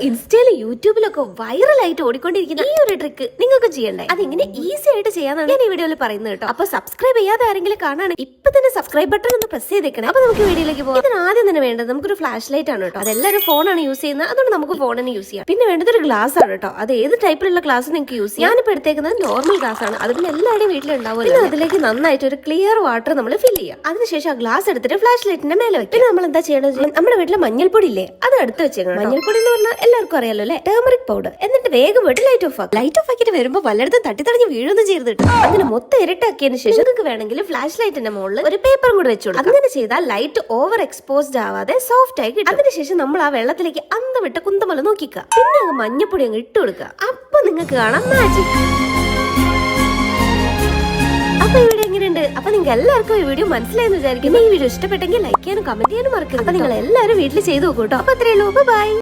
ഇൻസ്റ്റയിലും യൂട്യൂബിലൊക്കെ വൈറലായിട്ട് ഓടിക്കൊണ്ടിരിക്കുന്ന ഈ ഒരു ട്രിക്ക് നിങ്ങൾക്ക് ചെയ്യണ്ടേ? അതിങ്ങനെ ഈസി ആയിട്ട് ചെയ്യാന്നാണ് ഞാൻ ഈ വീഡിയോയിൽ പറയുന്നത് കേട്ടോ. അപ്പൊ സബ്സ്ക്രൈബ് ചെയ്യാതെ ആരെങ്കിലും കാണാണെങ്കിൽ ഇപ്പൊ തന്നെ സബ്സ്ക്രൈബ് ബട്ടൺ ഒന്ന് പ്രസ് ചെയ്തേക്കണേ. അപ്പൊ നമുക്ക് വീഡിയോയിലേക്ക് പോകാം. ഇതിന് ആദ്യം തന്നെ വേണ്ടത് നമുക്കൊരു ഫ്ലാഷ് ലൈറ്റ് ആണ് കേട്ടോ. അതെല്ലാവരും ഫോണാണ് യൂസ് ചെയ്യുന്നത്, അതുകൊണ്ട് നമുക്ക് ഫോൺ തന്നെ യൂസ് ചെയ്യാം. പിന്നെ വേണ്ടത് ഒരു ഗ്ലാസ് ആണ് കേട്ടോ. അത് ഏത് ടൈപ്പിലുള്ള ഗ്ലാസ് നിങ്ങൾക്ക് യൂസ് ചെയ്യാം. ഞാനിപ്പോ എടുത്തേക്കുന്നത് നോർമൽ ഗ്ലാസ് ആണ്. അത് പിന്നെ എല്ലാവരുടെയും വീട്ടിലുണ്ടാവുമല്ലോ. അതിലേക്ക് നന്നായിട്ട് ഒരു ക്ലിയർ വാട്ടർ നമ്മൾ ഫിൽ ചെയ്യാം. അതിനുശേഷം ആ ഗ്ലാസ് എടുത്തിട്ട് ഫ്ലാഷ് ലൈറ്റിന്റെ മേലെ വെക്കും. പിന്നെ നമ്മൾ എന്താ ചെയ്യേണ്ടത്? നമ്മുടെ വീട്ടിലെ മഞ്ഞൾപ്പൊടി ഇല്ലേ, അത് എടുത്ത് വെച്ചേക്കണം. മഞ്ഞൾപ്പൊടി എന്ന് പറഞ്ഞാൽ എല്ലാവർക്കും അറിയാലോ അല്ലെ, ടേമറിക് പൗഡർ. എന്നിട്ട് വേഗം പോയിട്ട് ലൈറ്റ് ഓഫ് ആക്കും. ലൈറ്റ് ഓഫ് ആക്കിയിട്ട് വരുമ്പോൾ വല്ലയിടത്തും തട്ടിത്തടഞ്ഞ് വീഴൊന്നും ചെയ്ത് കിട്ടും. അങ്ങനെ മൊത്തം ഇരട്ടാക്കിയതിന് ശേഷം നിങ്ങൾക്ക് വേണമെങ്കിൽ ഫ്ലാഷ് ലൈറ്റിന്റെ മുകളിൽ ഒരു പേപ്പറും കൂടെ വെച്ചു കൊടുക്കും. അങ്ങനെ ചെയ്താൽ ലൈറ്റ് ഓവർ എക്സ്പോസ്ഡ് ആവാതെ സോഫ്റ്റ് ആയി കിട്ടും. അതിനുശേഷം നമ്മൾ ആ വെള്ളത്തിലേക്ക് അന്ത വിട്ട് കുന്തമല നോക്കിക്കുക. പിന്നെ അങ്ങ് മഞ്ഞപ്പൊടി അങ്ങ് ഇട്ട് കൊടുക്കുക. അപ്പൊ നിങ്ങൾക്ക് കാണാം മാജിക്. അപ്പൊ ഇവിടെ എങ്ങനെയുണ്ട്? അപ്പൊ നിങ്ങൾക്ക് എല്ലാവർക്കും ഈ വീഡിയോ മനസ്സിലായെന്ന് വിചാരിക്കുന്നു. ഈ വീഡിയോ ഇഷ്ടപ്പെട്ടെങ്കിൽ ലൈക്ക് ചെയ്യാനും കമന്റ് ചെയ്യാനും മറക്കരുത്. അപ്പൊ നിങ്ങൾ എല്ലാവരും വീട്ടിൽ ചെയ്തു നോക്കൂ കേട്ടോ. അപ്പൊ അത്രയേ ഉള്ളൂ. ബൈ.